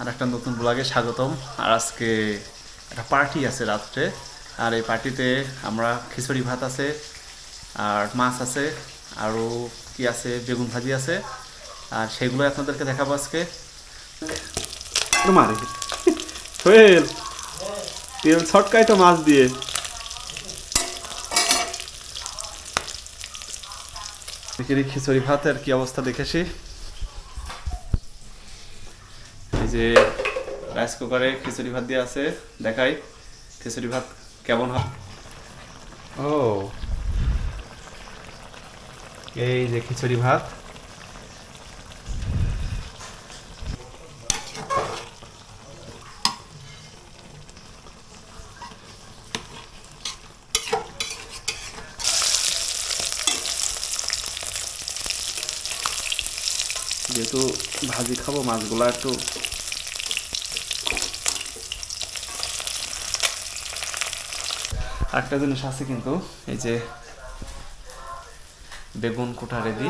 আর একটা নতুন ব্লগে স্বাগতম। আর আজকে একটা পার্টি আছে রাত্রে, আর এই পার্টিতে আমরা খিচুড়ি ভাত আছে, আর মাছ আছে, আরও কি আছে, বেগুন ভাজি আছে, আর সেগুলো আপনাদেরকে দেখাবো আজকে। মারে সোহেল, তেল ছটকাই তো মাছ দিয়ে। খিচুড়ি ভাতের কি অবস্থা দেখেছি। এই যে রাইস কুকারে খিচুড়ি ভাত দিয়ে আছে, দেখাই খিচুড়ি ভাত কেমন হয়। ও এই যে খিচুড়ি ভাত, যেহেতু ভাজি খাবো মাছগুলা একটু একটা জিনিস আছে কিন্তু, এই যে বেগুন কোটা রেডি,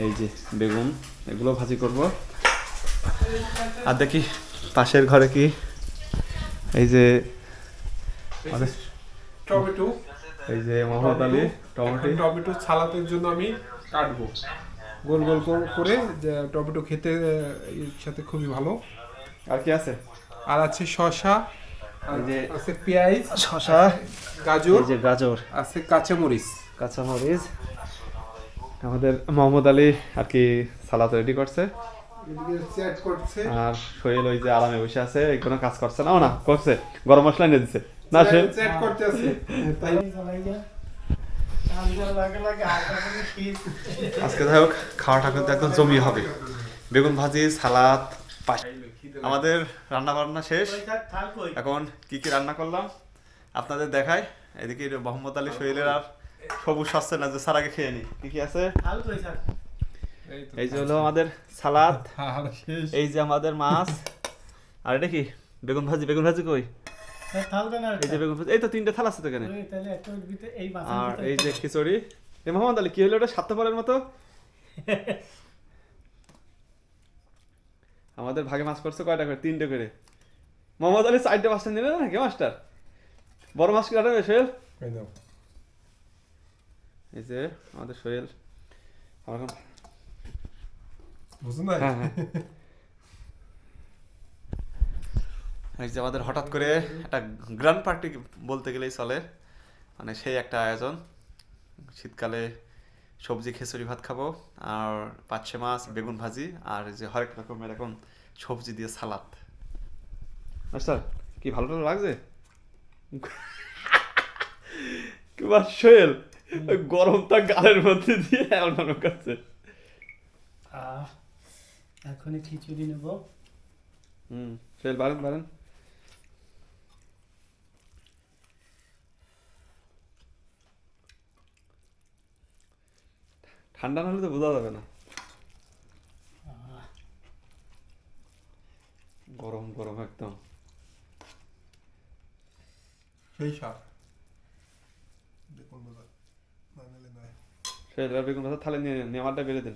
এই যে বেগুন, এগুলো ভাজি করব। আর দেখি পাশের ঘরে কি, এই যে টমেটো, এই যে মোহাম্মদ আলী টমেটো সালাদের জন্য আমি কাটবো গোল গোল করে, যে টমেটো খেতে এর সাথে খুবই ভালো। আর কি আছে, আর আছে শসা, আর এই যে আছে পেঁয়াজ, শসা, গাজর, এই যে গাজর, আছে কাঁচামরিচ। কাঁচামরিচ। আমাদের মোহাম্মদ আলী আর কি সালাদ রেডি করছে, এদিকে চ্যাট করছে, আর সোহেল ওই যে আরামে বসে আছে, কোনো কাজ করছে না, ও না করছে, গরম মশলা এনে দিচ্ছে না, সোহেল চ্যাট করতে আছে। তাই আজকে যাই হোক খাওয়াটা কিন্তু একদম জমি হবে। বেগুন ভাজি, সালাদ, আমাদের রান্না বান্না শেষ। এখন কি কি রান্না করলাম আপনাদের দেখায়। এদিকে মোহাম্মদ আলী সোহেলের আর সবুজ আসছে না, যে সার আগে খেয়ে নি কি কি আছে। এই যে হলো আমাদের সালাদ, এই যে আমাদের মাছ, আর এটা কি বেগুন ভাজি। বেগুন ভাজি কই, এই যে বেগুন ভাজি, এই তো তিনটে থাল আছে তো এখানে। আর এই যে খিচুড়ি। এই মোহাম্মদ আলী কি হলো ওটা, স্বার্থপরের মতো। আমাদের ভাগে মাছ করছে কয়টা করে, তিনটে করে। মোহাম্মদ আলী 4টে 5টা নিলে নাকি মাস্টার, বড় মাছ কি রাখবে সোহেল। এই যে আমাদের সোহেল, হ্যাঁ হ্যাঁ, এই যে আমাদের হঠাৎ করে একটা গ্র্যান্ড পার্টি বলতে গেলেই চলে, মানে সেই একটা আয়োজন। শীতকালে সবজি খিচুড়ি ভাত খাবো, আর পাচ্ছে মাছ, বেগুন ভাজি, আর এই যে হরেক রকমের এখন সবজি দিয়ে সালাদ। মাস্টার কি ভালো লাগছে। সোহেল গরমটা গালের মধ্যে দিয়ে এমন করছে। এখনই খিচুড়ি নেব। সোহেল বারেন বারেন। ঠান্ডা না হলে তো বোঝা যাবে না, গরম গরম একদম সেই সার দেখুন মজা না নিলে নয়। সোহেল আর বেগুন ভাজা থালে নিয়ে নিয়ে আমারটা বেড়ে দেন।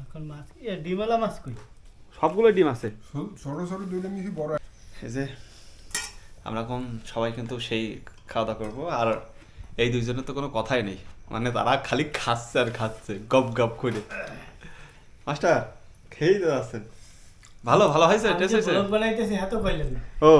এখন মাছ, ডিমওয়ালা মাছ কই? সবগুলো ডিম আছে, ছোট ছোট দুইটা মিশি বড়। এই যে আমরা এখন সবাই কিন্তু সেই খাওয়া দাওয়া করবো, আর এই দুইজনের তো কোনো কথাই নেই, মানে তারা খালি খাচ্ছে আর খাচ্ছে গপ গপ করে। মাস্টার খেয়েই তো আছেন, ভালো ভালো হয়েছে, টেস্ট হয়েছে। বানাইতেছি হাতও পাইলেন না। ও